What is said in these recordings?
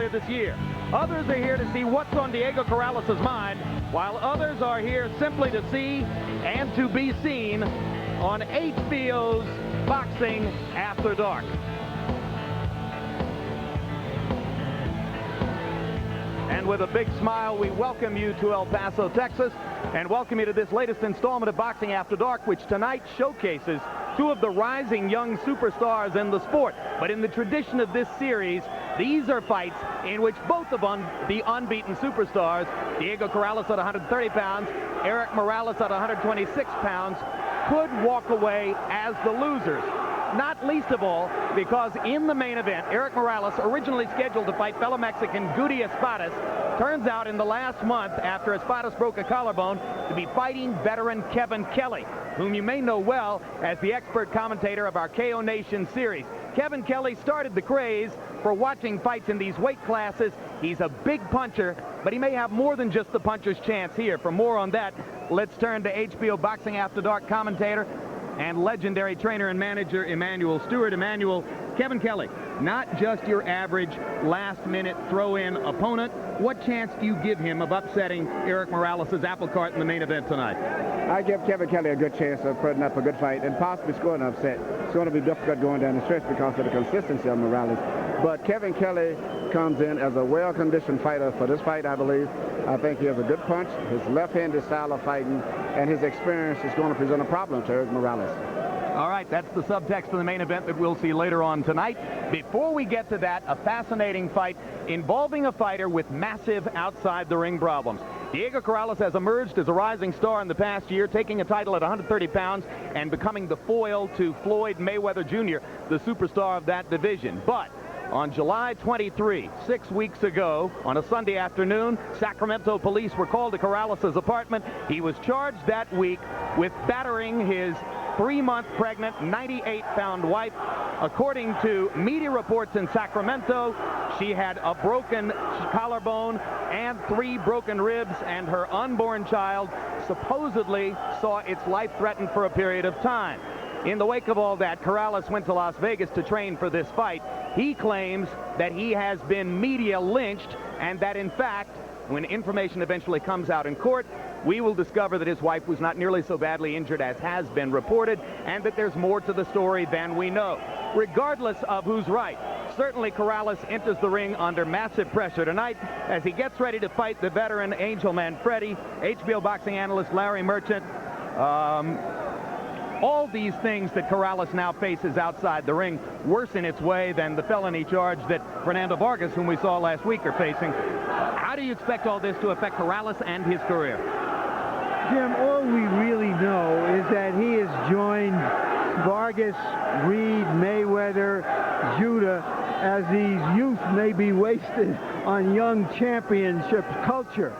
earlier this year. Others are here to see what's on Diego Corrales' mind, while others are here simply to see and to be seen on HBO's Boxing After Dark. And with a big smile, we welcome you to El Paso, Texas, and welcome you to this latest installment of Boxing After Dark, which tonight showcases two of the rising young superstars in the sport. But in the tradition of this series, these are fights in which both of the unbeaten superstars, Diego Corrales at 130 pounds, Erik Morales at 126 pounds, could walk away as the losers. Not least of all because in the main event, Erik Morales, originally scheduled to fight fellow Mexican Guti Espadas, turns out in the last month, after Espadas broke a collarbone, to be fighting veteran Kevin Kelly, whom you may know well as the expert commentator of our KO Nation series. Kevin Kelly started the craze for watching fights in these weight classes. He's a big puncher, but he may have more than just the puncher's chance here. For more on that, let's turn to HBO Boxing After Dark commentator and legendary trainer and manager Emanuel Stewart. Emanuel, Kevin Kelly, not just your average last-minute throw-in opponent. What chance do you give him of upsetting Erik Morales' apple cart in the main event tonight? I give Kevin Kelly a good chance of putting up a good fight and possibly scoring an upset. It's going to be difficult going down the stretch because of the consistency of Morales. But Kevin Kelly comes in as a well-conditioned fighter for this fight, I believe. I think he has a good punch, his left-handed style of fighting, and his experience is going to present a problem to Erik Morales. All right, that's the subtext of the main event that we'll see later on tonight. Before we get to that, a fascinating fight involving a fighter with massive outside-the-ring problems. Diego Corrales has emerged as a rising star in the past year, taking a title at 130 pounds and becoming the foil to Floyd Mayweather Jr., the superstar of that division. But on July 23, 6 weeks ago, on a Sunday afternoon, Sacramento police were called to Corrales' apartment. He was charged that week with battering his 3-month pregnant, 98-pound wife. According to media reports in Sacramento, she had a broken collarbone and 3 broken ribs, and her unborn child supposedly saw its life threatened for a period of time. In the wake of all that, Corrales went to Las Vegas to train for this fight. He claims that he has been media lynched, and that in fact, when information eventually comes out in court, we will discover that his wife was not nearly so badly injured as has been reported, and that there's more to the story than we know. Regardless of who's right, certainly Corrales enters the ring under massive pressure tonight as he gets ready to fight the veteran Angel Manfredy, HBO boxing analyst Larry Merchant. All these things that Corrales now faces outside the ring worse in its way than the felony charge that Fernando Vargas, whom we saw last week, are facing. How do you expect all this to affect Corrales and his career? Jim, all we really know is that he has joined Vargas, Reed, Mayweather, Judah, as these youth may be wasted on young championship culture.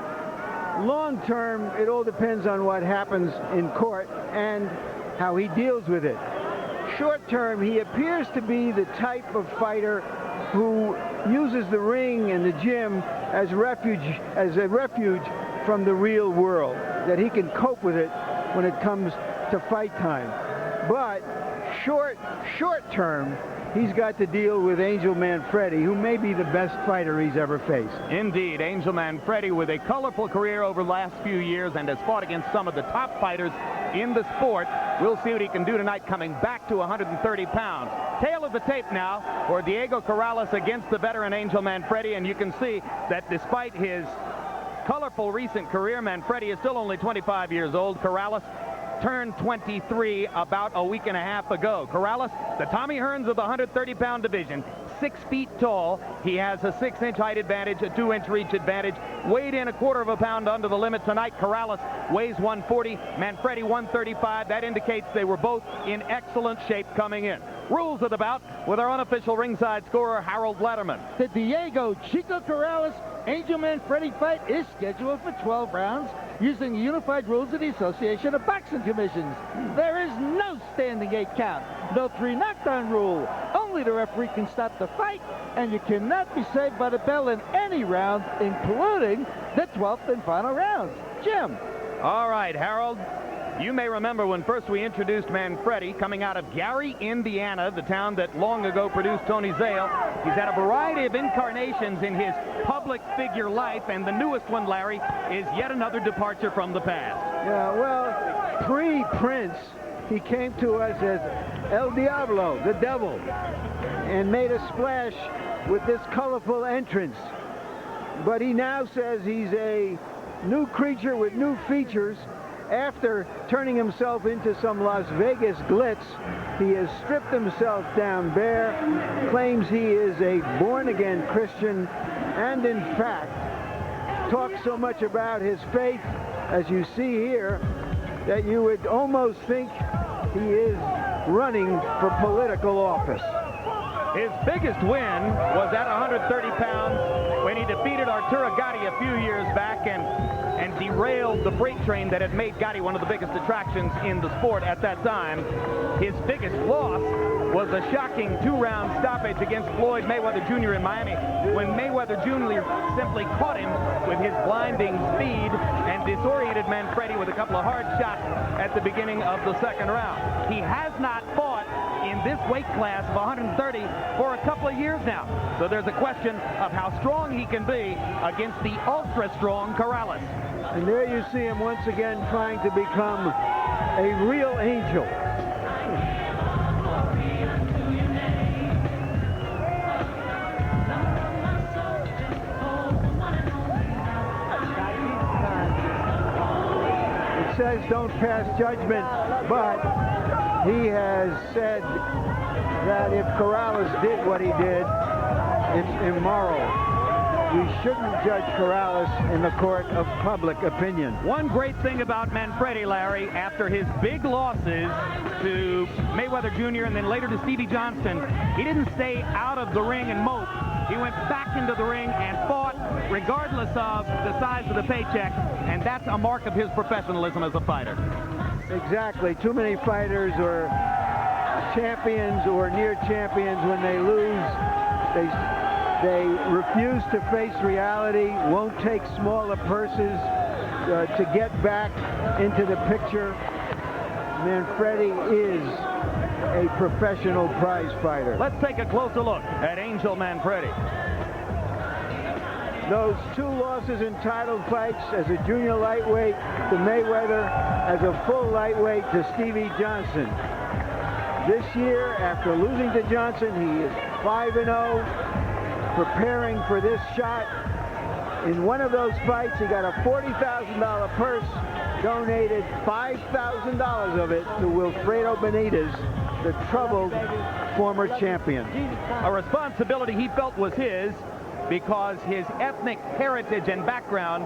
Long term, it all depends on what happens in court and how he deals with it. Short term, he appears to be the type of fighter who uses the ring and the gym as a refuge from the real world, that he can cope with it when it comes to fight time. But short term, he's got to deal with Angel Manfredy, who may be the best fighter he's ever faced. Indeed, Angel Manfredy, with a colorful career over the last few years and has fought against some of the top fighters in the sport. We'll see what he can do tonight, coming back to 130 pounds. Tail of the tape now for Diego Corrales against the veteran Angel Manfredy, and you can see that despite his colorful recent career, Manfredy is still only 25 years old. Corrales turned 23 about a week and a half ago. Corrales, the Tommy Hearns of the 130-pound division, 6 feet tall. He has a 6-inch height advantage, a 2-inch reach advantage. Weighed in a quarter of a pound under the limit tonight. Corrales weighs 140, Manfredy 135. That indicates they were both in excellent shape coming in. Rules of the bout with our unofficial ringside scorer, Harold Letterman. The Diego Chico Corrales Angel Manfredy fight is scheduled for 12 rounds using the unified rules of the Association of Boxing Commissions. There is no standing 8 count, no 3 knockdown rule. Only the referee can stop the fight, and you cannot be saved by the bell in any round, including the 12th and final rounds. Jim. All right, Harold. You may remember when first we introduced Manfredy, coming out of Gary, Indiana, the town that long ago produced Tony Zale. He's had a variety of incarnations in his public figure life, and the newest one, Larry, is yet another departure from the past. Yeah, well, pre-Prince, he came to us as El Diablo, the devil, and made a splash with this colorful entrance. But he now says he's a new creature with new features. After turning himself into some Las Vegas glitz, he has stripped himself down bare, claims he is a born-again Christian, and in fact, talks so much about his faith, as you see here, that you would almost think he is running for political office. His biggest win was at 130 pounds when he defeated Arturo Gatti a few years back and derailed the freight train that had made Gatti one of the biggest attractions in the sport at that time. His biggest loss was a shocking 2-round stoppage against Floyd Mayweather Jr. in Miami, when Mayweather Jr. simply caught him with his blinding speed and disoriented Manfredy with a couple of hard shots at the beginning of the second round. He has not fought in this weight class of 130 for a couple of years now. So there's a question of how strong he can be against the ultra-strong Corrales. And there you see him once again trying to become a real angel. It says don't pass judgment, but he has said that if Corrales did what he did, it's immoral. We shouldn't judge Corrales in the court of public opinion. One great thing about Manfredy, Larry, after his big losses to Mayweather Jr. and then later to Stevie Johnson, he didn't stay out of the ring and mope. He went back into the ring and fought regardless of the size of the paycheck, and that's a mark of his professionalism as a fighter. Exactly. Too many fighters are champions or near champions. When they lose, they refuse to face reality, won't take smaller purses to get back into the picture. Manfredy is a professional prize fighter. Let's take a closer look at Angel Manfredy. Those 2 losses in title fights, as a junior lightweight to Mayweather, as a full lightweight to Stevie Johnson. This year, after losing to Johnson, he is 5-0. Preparing for this shot. In one of those fights, he got a $40,000 purse, donated $5,000 of it to Wilfredo Benitez, the troubled former champion. A responsibility he felt was his because his ethnic heritage and background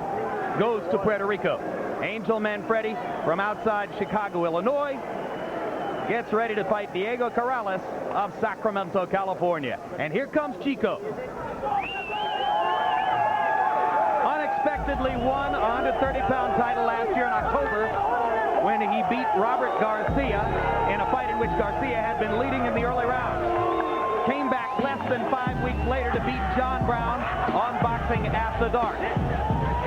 goes to Puerto Rico. Angel Manfredy from outside Chicago, Illinois, gets ready to fight Diego Corrales of Sacramento, California. And here comes Chico. Unexpectedly won a 130-pound title last year in October when he beat Robert Garcia in a fight in which Garcia had been leading in the early rounds. Came back less than 5 weeks later to beat John Brown on Boxing After Dark.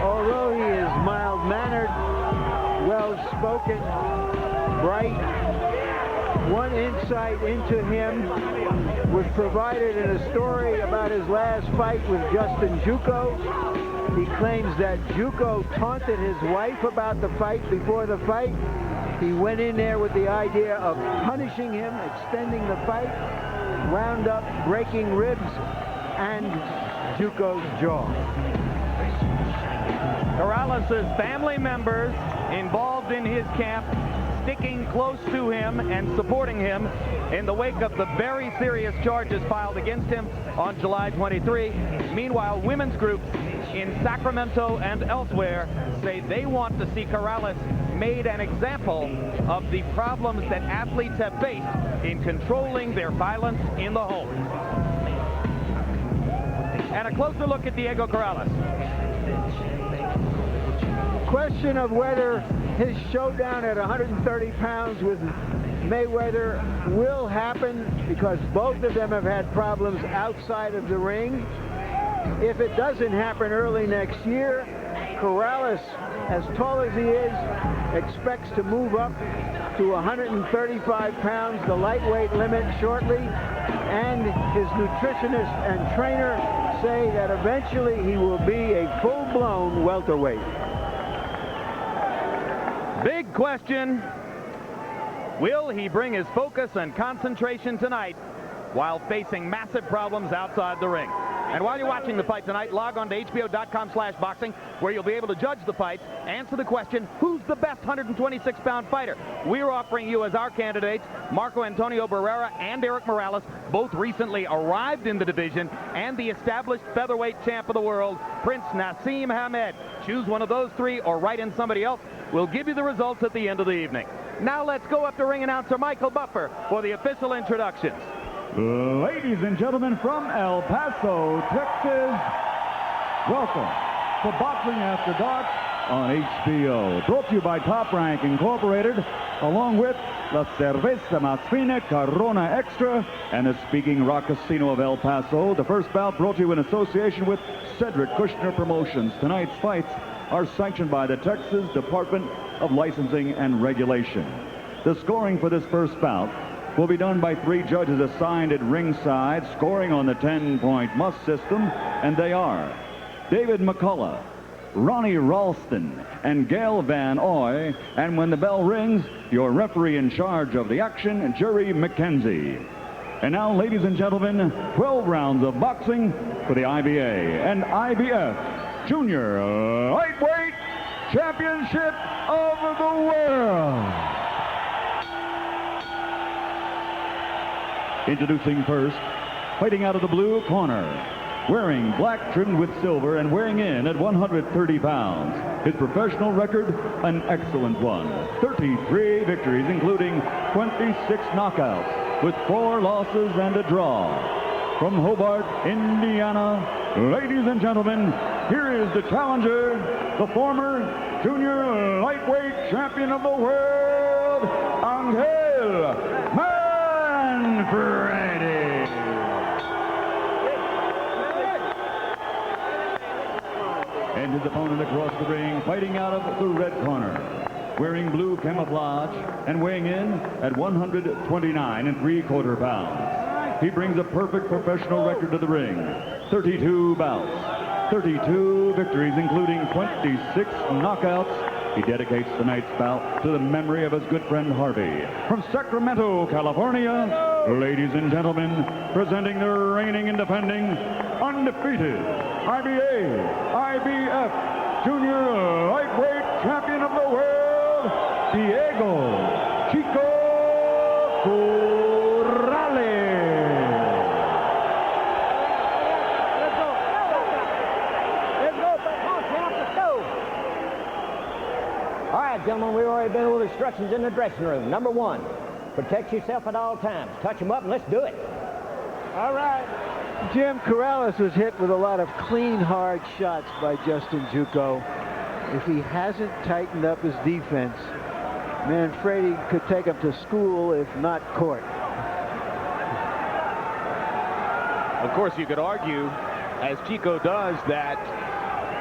Although he is mild-mannered, well-spoken, bright, one insight into him was provided in a story about his last fight with Justin Juco. He claims that Juco taunted his wife about the fight before the fight. He went in there with the idea of punishing him, extending the fight, wound up breaking ribs and Juco's jaw. Corrales' family members involved in his camp, sticking close to him and supporting him in the wake of the very serious charges filed against him on July 23. Meanwhile, women's groups in Sacramento and elsewhere say they want to see Corrales made an example of the problems that athletes have faced in controlling their violence in the home. And a closer look at Diego Corrales. Question of whether his showdown at 130 pounds with Mayweather will happen, because both of them have had problems outside of the ring. If it doesn't happen early next year, Corrales, as tall as he is, expects to move up to 135 pounds, the lightweight limit, shortly. And his nutritionist and trainer say that eventually he will be a full-blown welterweight. Big question. Will he bring his focus and concentration tonight while facing massive problems outside the ring? And while you're watching the fight tonight, log on to HBO.com/boxing, where you'll be able to judge the fights, answer the question, who's the best 126-pound fighter? We're offering you as our candidates Marco Antonio Barrera and Eric Morales, both recently arrived in the division, and the established featherweight champ of the world, Prince Naseem Hamed. Choose one of those three or write in somebody else. We'll give you the results at the end of the evening. Now let's go up to ring announcer Michael Buffer for the official introductions. Ladies and gentlemen from El Paso, Texas, welcome to Boxing After Dark on HBO. Brought to you by Top Rank Incorporated, along with La Cerveza Más Fina Corona Extra and the Speaking Rock Casino of El Paso. The first bout brought to you in association with Cedric Kushner Promotions. Tonight's fights are sanctioned by the Texas Department of Licensing and Regulation. The scoring for this first bout will be done by 3 judges assigned at ringside, scoring on the 10-point must system, and they are David McCullough, Ronnie Ralston, and Gail Van Oy. And when the bell rings, your referee in charge of the action, Jerry McKenzie. And now, ladies and gentlemen, 12 rounds of boxing for the IBA and IBF Junior Lightweight Championship of the World. Introducing first, fighting out of the blue corner, wearing black trimmed with silver and weighing in at 130 pounds. His professional record, an excellent one. 33 victories, including 26 knockouts, with 4 losses and a draw. From Hobart, Indiana, ladies and gentlemen, here is the challenger, the former junior lightweight champion of the world, Angel Manfredy. And his opponent across the ring, fighting out of the red corner, wearing blue camouflage and weighing in at 129 3/4 pounds. He brings a perfect professional record to the ring. 32 bouts, 32 victories, including 26 knockouts. He dedicates tonight's bout to the memory of his good friend Harvey. From Sacramento, California, ladies and gentlemen, presenting the reigning and defending undefeated IBA, IBF Junior Lightweight Champion of the World, Diego Chico Corrales. All right, gentlemen, we've already been with instructions in the dressing room. Number 1, protect yourself at all times. Touch them up and let's do it. All right. Jim, Corrales was hit with a lot of clean, hard shots by Justin Juco. If he hasn't tightened up his defense, Manfredy could take him to school, if not court. Of course, you could argue, as Chico does, that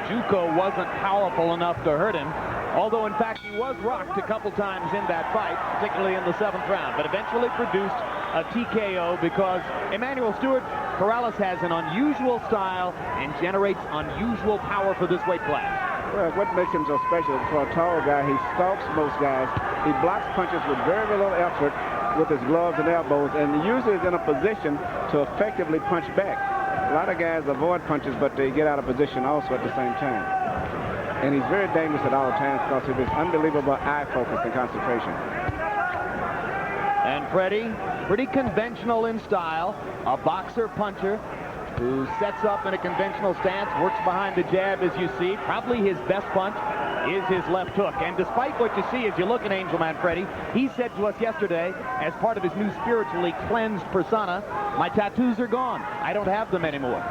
Juco wasn't powerful enough to hurt him. Although, in fact, he was rocked a couple times in that fight, particularly in the 7th round, but eventually produced a TKO because Emmanuel Stewart, Corrales has an unusual style and generates unusual power for this weight class. Well, what makes him so special, for a tall guy, he stalks most guys. He blocks punches with very little effort with his gloves and elbows, and usually is in a position to effectively punch back. A lot of guys avoid punches, but they get out of position also at the same time. And he's very dangerous at all times because of his unbelievable eye focus and concentration. And Freddie, pretty conventional in style, a boxer-puncher who sets up in a conventional stance, works behind the jab, as you see. Probably his best punch is his left hook. And despite what you see as you look at Angel Manfredy, he said to us yesterday, as part of his new spiritually cleansed persona, my tattoos are gone. I don't have them anymore.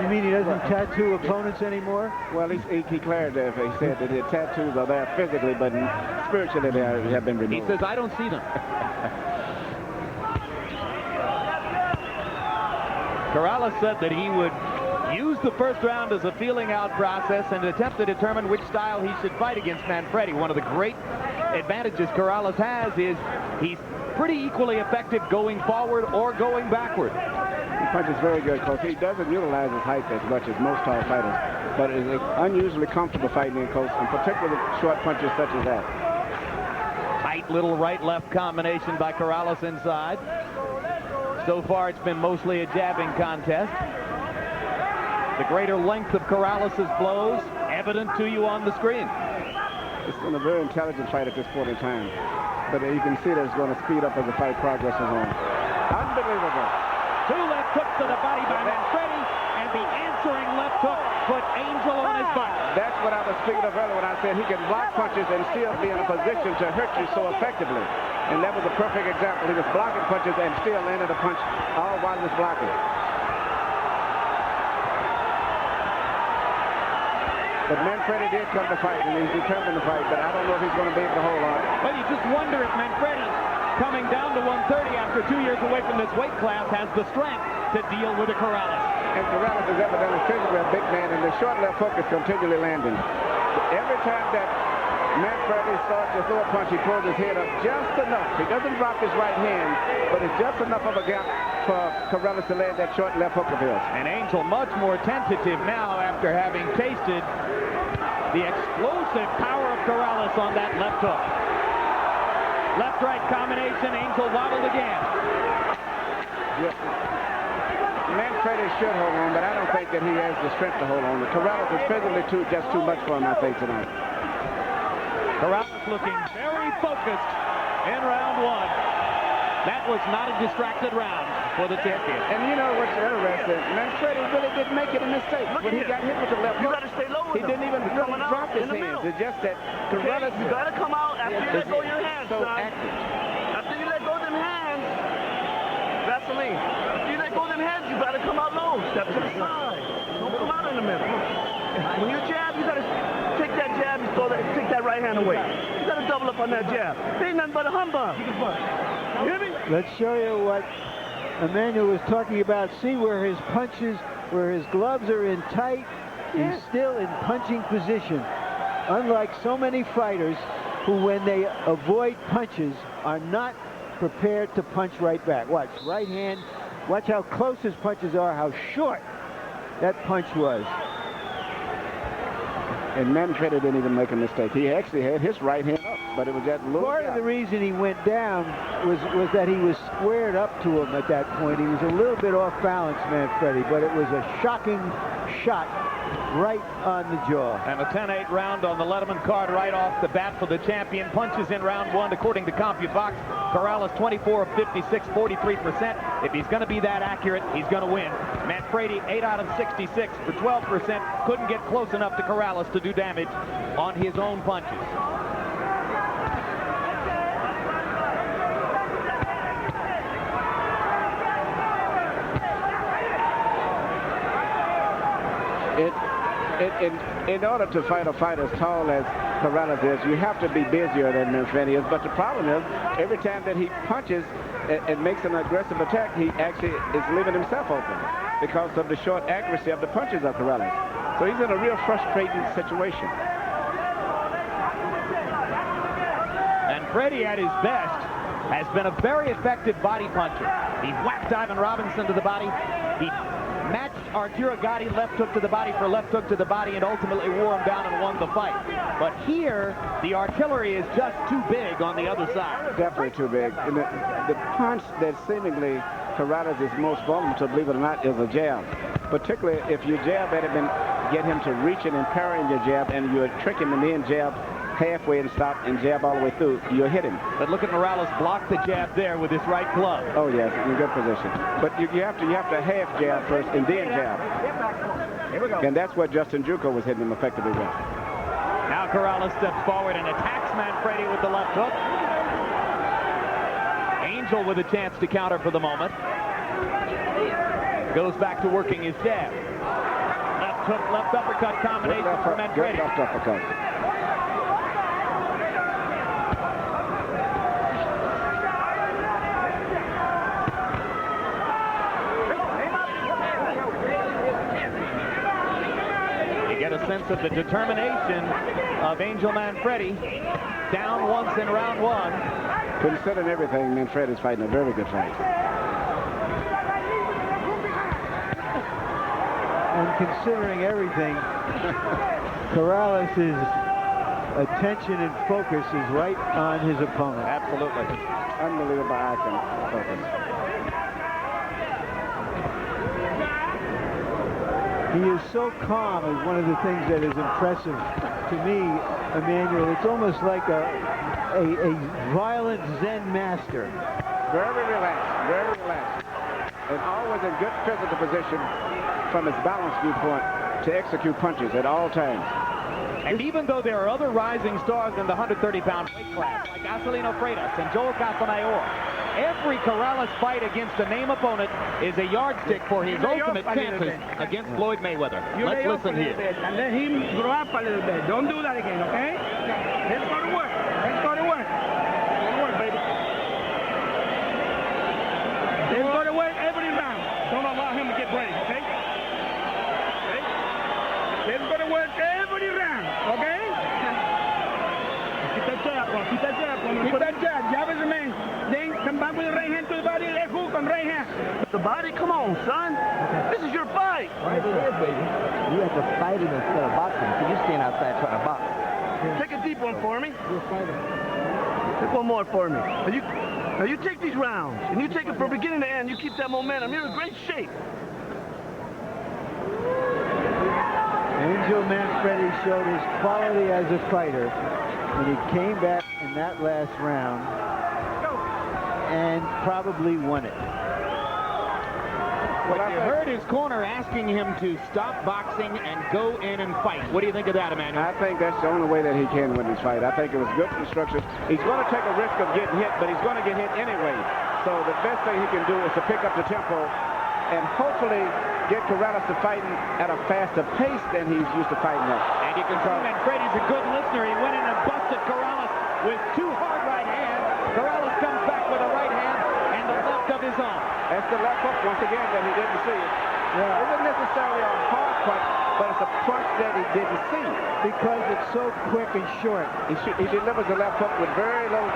You mean he doesn't tattoo opponents anymore? Well, he declared that he said that the tattoos are there physically, but spiritually they have been removed. He says, I don't see them. Corrales said that he would used the first round as a feeling out process and attempt to determine which style he should fight against Manfredy. One of the great advantages Corrales has is he's pretty equally effective going forward or going backward. He punches very good, Coach. He doesn't utilize his height as much as most tall fighters, but is unusually comfortable fighting in, Coach, and particularly short punches such as that. Tight little right-left combination by Corrales inside. So far, it's been mostly a jabbing contest. The greater length of Corrales' blows evident to you on the screen. It's been a very intelligent fight at this point in time, but you can see that it's going to speed up as the fight progresses on. Unbelievable. Two left hooks to the body by Manfredy, and the answering left hook put Angel on his butt. That's what I was speaking of earlier when I said he can block punches and still be in a position to hurt you so effectively. And that was a perfect example. He was blocking punches and still landed a punch all while he was blocking. But Manfredy did come to fight, and he's determined to fight, but I don't know if he's going to be able to hold on. Well, you just wonder if Manfredy, coming down to 130 after 2 years away from this weight class, has the strength to deal with a Corrales. And Corrales is evidently physically a big man, and the short left hook is continually landing. Every time that Manfredy starts to throw a punch, he pulls his head up just enough. He doesn't drop his right hand, but it's just enough of a gap for Corrales to land that short left hook of his. And Angel much more tentative now after having tasted the explosive power of Corrales on that left hook. Left-right combination, Angel wobbled again. Yes. Manfredy should hold on, but I don't think that he has the strength to hold on. Corrales is physically just too much for him, I think, tonight. Corrales looking very focused in round one. That was not a distracted round for the champion. And you know what's interesting? Manfredy really didn't make it a mistake. When he got hit with the left hook, you got to stay low. He didn't even really drop his hands. It's just that Corrales... You got to come out after you let go of your hands, so son. active. After you let go of them hands, Vaseline. After you let go of them hands, you got to come out low. Step to the side. Don't come out in the middle. When you jab, you got to take that jab and take that right hand away. You got to double up on that jab. Ain't nothing but a humbug. You hear me? Let's show you what Emmanuel was talking about. See where his punches, where his gloves are in tight, he's still in punching position. Unlike so many fighters who, when they avoid punches, are not prepared to punch right back. Watch, right hand. Watch how close his punches are, how short that punch was. And Manfredy didn't even make a mistake. He actually had his right hand up, but it was that little Part of the reason he went down was that he was squared up to him at that point. He was a little bit off balance, Manfredy, but it was a shocking shot right on the jaw. And a 10-8 round on the Letterman card right off the bat for the champion. Punches in round one, according to CompuBox. Corrales 24 of 56, 43%. If he's going to be that accurate, he's going to win. Manfredy 8 out of 66 for 12%. Couldn't get close enough to Corrales to do damage on his own punches. In order to fight a fight as tall as Corrales is, you have to be busier than Manfredy is. But the problem is, every time that he punches and makes an aggressive attack, he actually is leaving himself open because of the short accuracy of the punches of Corrales. So he's in a real frustrating situation. Manfredy at his best has been a very effective body puncher. He whacked Ivan Robinson to the body. He matched Arturo Gatti left hook to the body for left hook to the body and ultimately wore him down and won the fight. But here, the artillery is just too big on the other side. Definitely too big. And the punch that seemingly Corrales is most vulnerable to, believe it or not, is a jab. Particularly if you jab at him and get him to reaching and parrying your jab, and you trick him and then jab halfway and stop and jab all the way through, you'll hit him. But look at Morales block the jab there with his right glove. Oh yes, in a good position. But you have to half jab first and then jab. Here we go. And that's what Justin Juco was hitting him effectively with. Now Corrales steps forward and attacks Manfredy with the left hook. Angel with a chance to counter for the moment. Goes back to working his jab. Left hook, left uppercut combination for Manfredy. Good left uppercut. You get a sense of the determination of Angel Manfredy. Down once in round one. Considering everything, Manfredy's fighting a very good fight. And considering everything, Corrales' attention and focus is right on his opponent. Absolutely. Unbelievable eye focus. He is so calm is one of the things that is impressive to me, Emmanuel. It's almost like a violent Zen master. Very relaxed, and always in good physical position from his balance viewpoint to execute punches at all times. And even though there are other rising stars in the 130-pound weight class, like Acelino Freitas and Joel Casamayor, every Corrales fight against a name opponent is a yardstick for his ultimate chances against Floyd Mayweather. Let's listen here. And let him grow up a little bit. Don't do that again, okay? Let's go to work. Let's go to work. Go to work, baby. Let's go to work every round. Don't allow him to get brave, okay? Okay? Let's go to work every round, okay? Keep that jab on. Keep that jab on. Keep that jab. Jab is the man. Then come back with the right hand to the body. Left hook on right hand. The body? Come on, son. This is your fight. Right there, baby. You have to fight him instead of boxing. So you stand outside trying to box. Take a deep one for me. Take one more for me. Now you take these rounds, and you take it from beginning to end. You keep that momentum. You're in great shape. Angel Manfredy showed his quality as a fighter when he came back in that last round and probably won it. Well, you heard his corner asking him to stop boxing and go in and fight. What do you think of that, Emmanuel? I think that's the only way that he can win this fight. I think it was good instructions. He's going to take a risk of getting hit, but he's going to get hit anyway. So the best thing he can do is to pick up the tempo and hopefully get Corrales to fighting at a faster pace than he's used to fighting at. And you can see Manfredy's a good listener. He went in and busted Corrales with two hard right hands. Corrales comes back with a right hand and the left of his own. That's the left hook once again that he didn't see. It isn't necessarily a hard punch, but it's a punch that he didn't see. Because it's so quick and short. He delivers the left hook with very low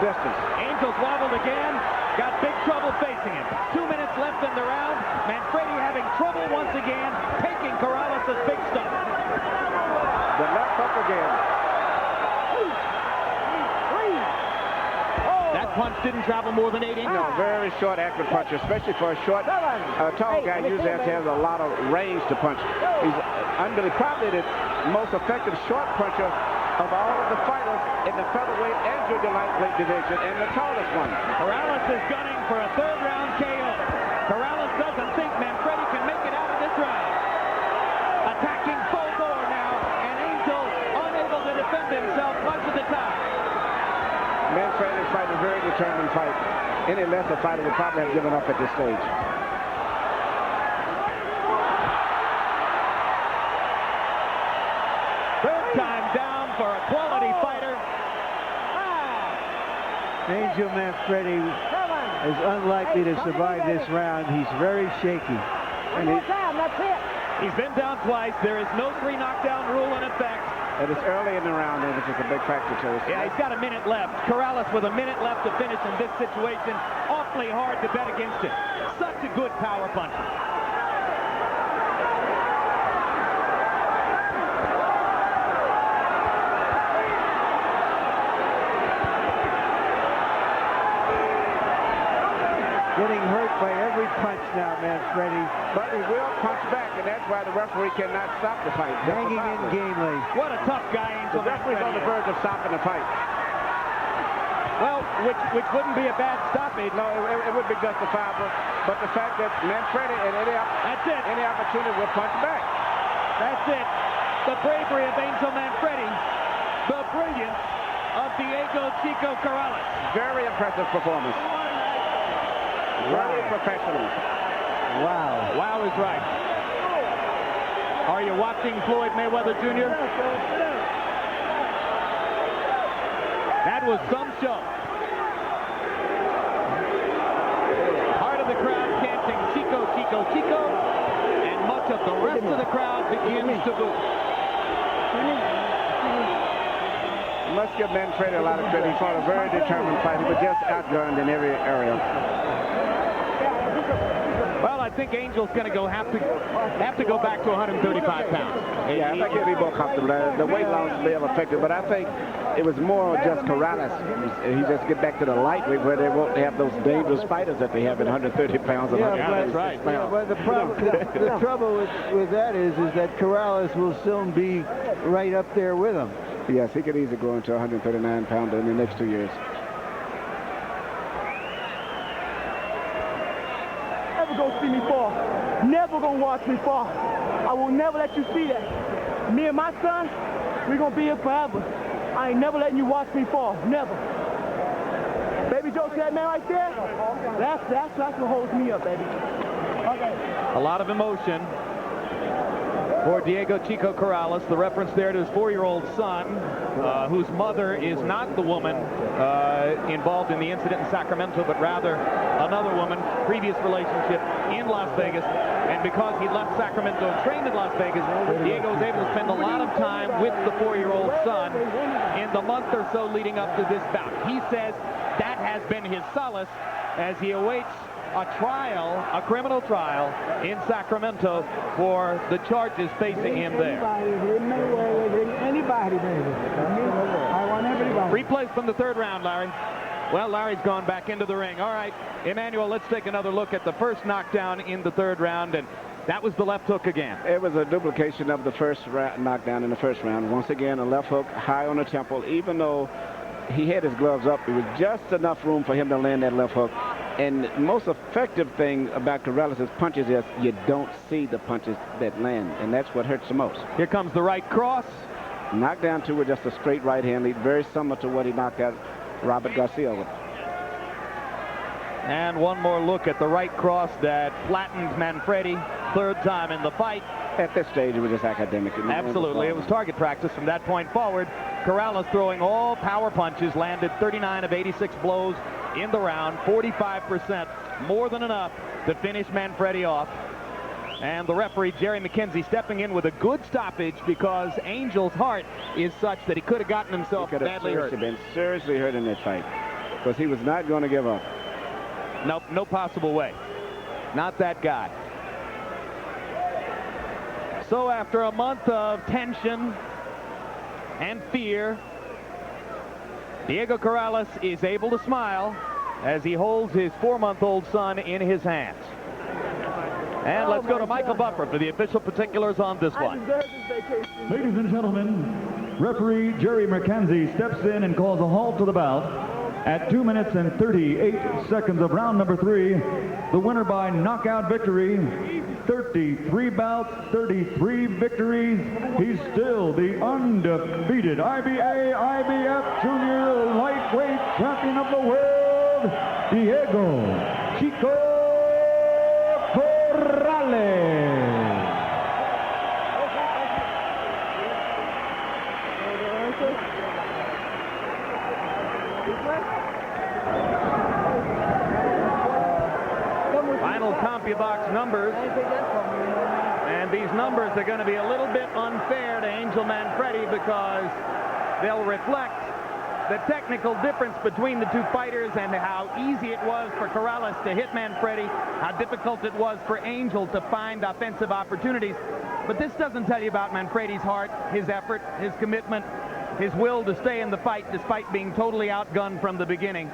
distance. Angel's wobbled again. Got big trouble facing him. 2 minutes left in the round. Manfredy having trouble once again taking Corrales' big stuff. The left hook again. That punch didn't travel more than 8 inches. No, very short, accurate punch, especially for a short, tall guy. Usually has to have a lot of range to punch. He's probably the most effective short puncher of all of the fighters in the featherweight and junior lightweight division, and the tallest one. Corrales is gunning for a third-round KO. Corrales doesn't think Manfredy can make it out of this round. Attacking full bore now, and Angel unable to defend himself much of the time. Manfredy is fighting a very determined fight. Any lesser fighter would probably have given up at this stage. Third time down for a quality fighter. Angel Manfredy is unlikely to survive this round. He's very shaky. One more time, that's it. He's been down twice. There is no 3 knockdown rule in effect. And it's early in the round, which is a big factor to us. Yeah, he's got a minute left. Corrales with a minute left to finish in this situation. Awfully hard to bet against him. Such a good power puncher. Getting hurt by every punch now, Manfredy. But he will punch back, and that's why the referee cannot stop the fight. Hanging in gamely. What a tough guy Angel The referee's on the verge of stopping the fight. Well, which wouldn't be a bad stoppage. No, it would be justifiable. But the fact that Manfredy at any opportunity will punch back. That's it. The bravery of Angel Manfredy. The brilliance of Diego Chico Corrales. Very impressive performance. Really professional. Wow. Wow is right. Are you watching Floyd Mayweather Jr.? That was some show. Part of the crowd chanting Chico, Chico, Chico, and much much of the rest of the crowd begins to boo. Must give Manfredy a lot of credit. He fought a very determined fight. He was just outgunned in every area. Well, I think Angel's going to have to go back to 135 pounds. Yeah, I think he'll be more comfortable. The weight loss may have affected, but I think it was more just Corrales. He just get back to the lightweight where they won't have those dangerous fighters that they have at 130 pounds. Yeah, that's right. Yeah, but the trouble with that is that Corrales will soon be right up there with him. Yes, he could easily grow into a 139-pounder in the next 2 years. Never gonna see me fall. Never gonna watch me fall. I will never let you see that. Me and my son, we're gonna be here forever. I ain't never letting you watch me fall. Never. Baby Joe, see that man right there? That's what holds me up, baby. Okay. A lot of emotion for Diego Chico Corrales. The reference there to his 4-year-old son, whose mother is not the woman involved in the incident in Sacramento, but rather another woman, previous relationship in Las Vegas. And because he left Sacramento and trained in Las Vegas, Diego was able to spend a lot of time with the 4-year-old son in the month or so leading up to this bout. He says that has been his solace as he awaits a criminal trial in Sacramento for the charges facing him there. Anybody, baby. I want everybody. Replays from the 3rd round, Larry. Well, Larry's gone back into the ring. All right, Emmanuel, let's take another look at the first knockdown in the 3rd round, and that was the left hook again. It was a duplication of the first knockdown in the 1st round. Once again, a left hook high on the temple. Even though he had his gloves up, it was just enough room for him to land that left hook. And the most effective thing about Corrales' punches is you don't see the punches that land, and that's what hurts the most. Here comes the right cross. Knocked down to with just a straight right hand lead, very similar to what he knocked out Robert Garcia with. And one more look at the right cross that flattened Manfredy, 3rd time in the fight. At this stage, it was just academic. Absolutely. It was target practice from that point forward. Corrales throwing all power punches, landed 39 of 86 blows in the round, 45%, more than enough to finish Manfredy off. And the referee, Jerry McKenzie, stepping in with a good stoppage because Angel's heart is such that he could have gotten himself badly hurt. He could have been seriously hurt in that fight because he was not going to give up. Nope, no possible way. Not that guy. So after a month of tension and fear, Diego Corrales is able to smile as he holds his 4-month-old son in his hands. And let's go to Michael Buffer for the official particulars on this one. Ladies and gentlemen, referee Jerry McKenzie steps in and calls a halt to the bout. At 2 minutes and 38 seconds of round number 3, the winner by knockout victory, 33 bouts, 33 victories. He's still the undefeated IBF Junior Lightweight Champion of the World, Diego Chico Corrales. Final CompuBox numbers. And these numbers are going to be a little bit unfair to Angel Manfredy because they'll reflect the technical difference between the 2 fighters and how easy it was for Corrales to hit Manfredy, how difficult it was for Angel to find offensive opportunities. But this doesn't tell you about Manfredy's heart, his effort, his commitment, his will to stay in the fight despite being totally outgunned from the beginning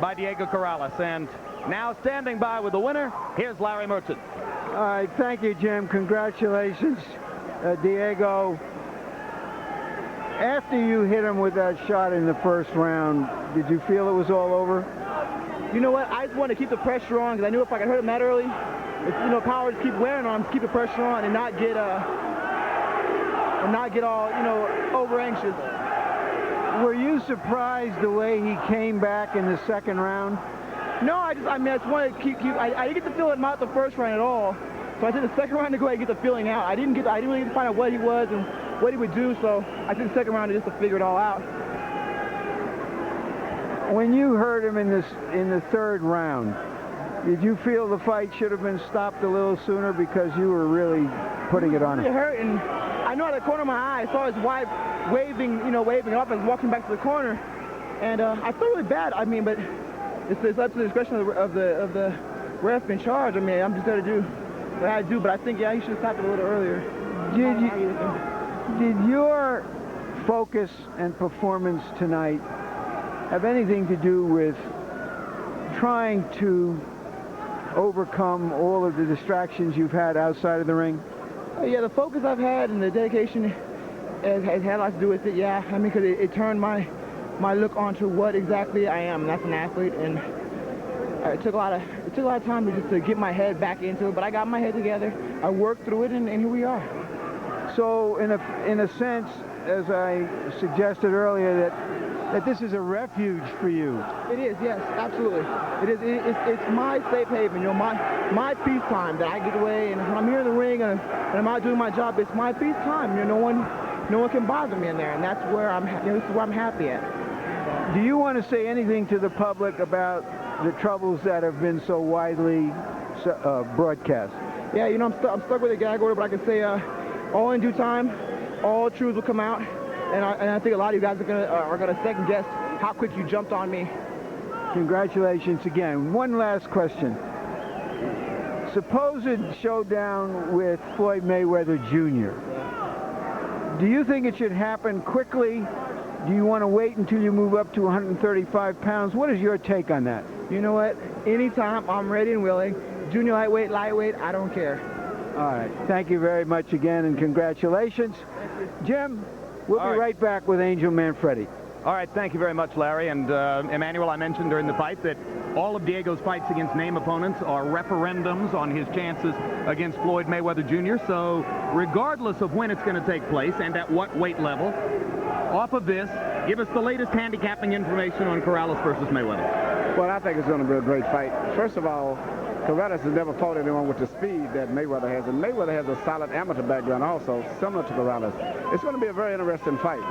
by Diego Corrales. And now standing by with the winner, here's Larry Merchant. All right, thank you, Jim. Congratulations, Diego. After you hit him with that shot in the 1st round, did you feel it was all over? You know what? I just wanted to keep the pressure on because I knew if I could hurt him that early, power to keep wearing on him, keep the pressure on, and not get all over anxious. Were you surprised the way he came back in the 2nd round? No, I just wanted to keep. I didn't get the feeling out the 1st round at all. So I took the 2nd round to go ahead and get the feeling out. I didn't really get to find out what he was and what he would do. So I took the 2nd round just to figure it all out. When you heard him in the 3rd round, Did you feel the fight should have been stopped a little sooner because you were really putting it on him? It hurt, and I know out of the corner of my eye, I saw his wife waving up and walking back to the corner, and I felt really bad. I mean, but it's up to the discretion of the ref in charge. I mean, I'm just there to do what I had to do, but I think, yeah, he should have stopped it a little earlier. Did your focus and performance tonight have anything to do with trying to overcome all of the distractions you've had outside of the ring? Yeah, the focus I've had and the dedication has had a lot to do with it, yeah. I mean, because it turned my look onto what exactly I am, and that's an athlete, and it took a lot of time to get my head back into it, but I got my head together, I worked through it, and here we are. So, in a sense, as I suggested earlier, that this is a refuge for you. It is, yes, absolutely. It is. It's my safe haven, you know, my peace time that I get away, and when I'm here in the ring and I'm out doing my job, it's my peace time. You know, no one can bother me in there, and that's where this is where I'm happy at. Do you want to say anything to the public about the troubles that have been so widely broadcast? Yeah, you know, I'm stuck with a gag order, but I can say all in due time, all truths will come out. And I think a lot of you guys are gonna second guess how quick you jumped on me. Congratulations again. One last question. Supposed showdown with Floyd Mayweather Jr. Do you think it should happen quickly? Do you want to wait until you move up to 135 pounds? What is your take on that? You know what? Anytime, I'm ready and willing. Junior lightweight, I don't care. All right. Thank you very much again, and congratulations. Jim, we'll be right back with Angel Manfredy. All right, thank you very much, Larry. And Emmanuel, I mentioned during the fight that all of Diego's fights against name opponents are referendums on his chances against Floyd Mayweather Jr. So regardless of when it's going to take place and at what weight level, off of this, give us the latest handicapping information on Corrales versus Mayweather. Well, I think it's going to be a great fight. First of all, Corrales has never fought anyone with the speed that Mayweather has, and Mayweather has a solid amateur background also, similar to Corrales. It's going to be a very interesting fight.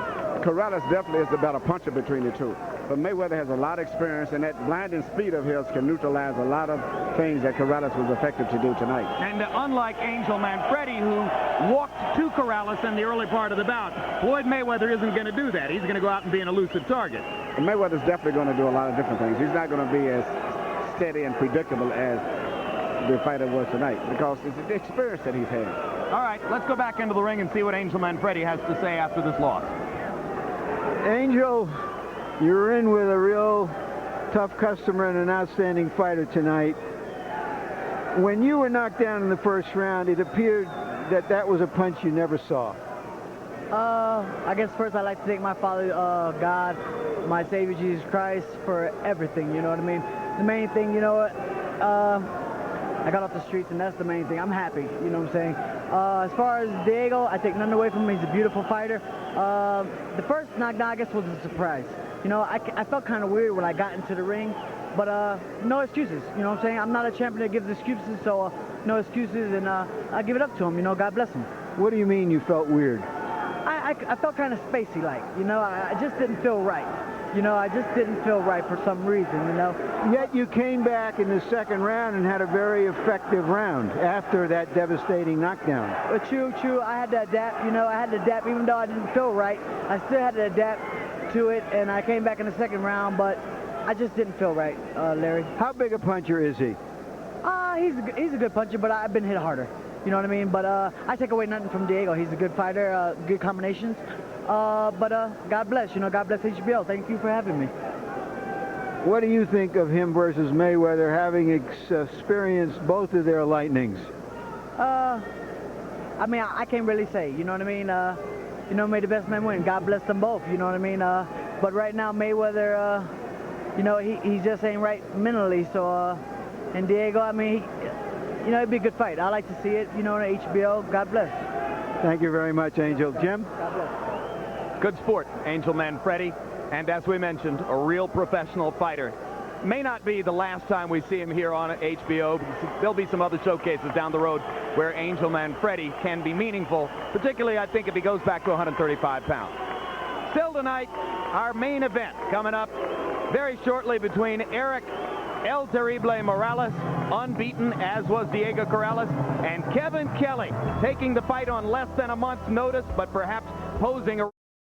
Corrales definitely is the better puncher between the two, but Mayweather has a lot of experience, and that blinding speed of his can neutralize a lot of things that Corrales was effective to do tonight. And unlike Angel Manfredy, who walked to Corrales in the early part of the bout, Floyd Mayweather isn't going to do that. He's going to go out and be an elusive target. And Mayweather's definitely going to do a lot of different things. He's not going to be as steady and predictable as the fighter was tonight, because it's the experience that he's had. All right, let's go back into the ring and see what Angel Manfredy has to say after this loss. Angel, you're in with a real tough customer and an outstanding fighter tonight. When you were knocked down in the first round, it appeared that that was a punch you never saw. I guess first I'd like to thank my Father, God, my Savior Jesus Christ, for everything, you know what I mean? The main thing, you know what, I got off the streets, and that's the main thing. I'm happy, you know what I'm saying? As far as Diego, I take nothing away from him. He's a beautiful fighter. The first knockdown, I guess, was a surprise. You know, I felt kind of weird when I got into the ring, but no excuses, you know what I'm saying? I'm not a champion that gives excuses, so no excuses, and I give it up to him, you know, God bless him. What do you mean you felt weird? I felt kind of spacey-like, you know, I just didn't feel right. You know, I just didn't feel right for some reason, you know. Yet you came back in the second round and had a very effective round after that devastating knockdown. True. I had to adapt, you know. I had to adapt even though I didn't feel right. I still had to adapt to it, and I came back in the second round, but I just didn't feel right, Larry. How big a puncher is he? He's a good puncher, but I've been hit harder. You know what I mean? But I take away nothing from Diego. He's a good fighter, good combinations. But God bless, you know, God bless HBO. Thank you for having me. What do you think of him versus Mayweather, having experienced both of their lightnings? I mean, I can't really say, you know what I mean? You know, may the best man win. God bless them both, you know what I mean? But right now, Mayweather, you know, he just ain't right mentally. So, and Diego, I mean, you know, it'd be a good fight. I like to see it, you know, on HBO. God bless. Thank you very much, Angel. Jim? God bless. Good sport, Angel Manfredy. And as we mentioned, a real professional fighter. May not be the last time we see him here on HBO. There'll be some other showcases down the road where Angel Manfredy can be meaningful, particularly, I think, if he goes back to 135 pounds. Still tonight, our main event coming up very shortly between Eric El Terrible Morales, unbeaten, as was Diego Corrales, and Kevin Kelly taking the fight on less than a month's notice, but perhaps posing a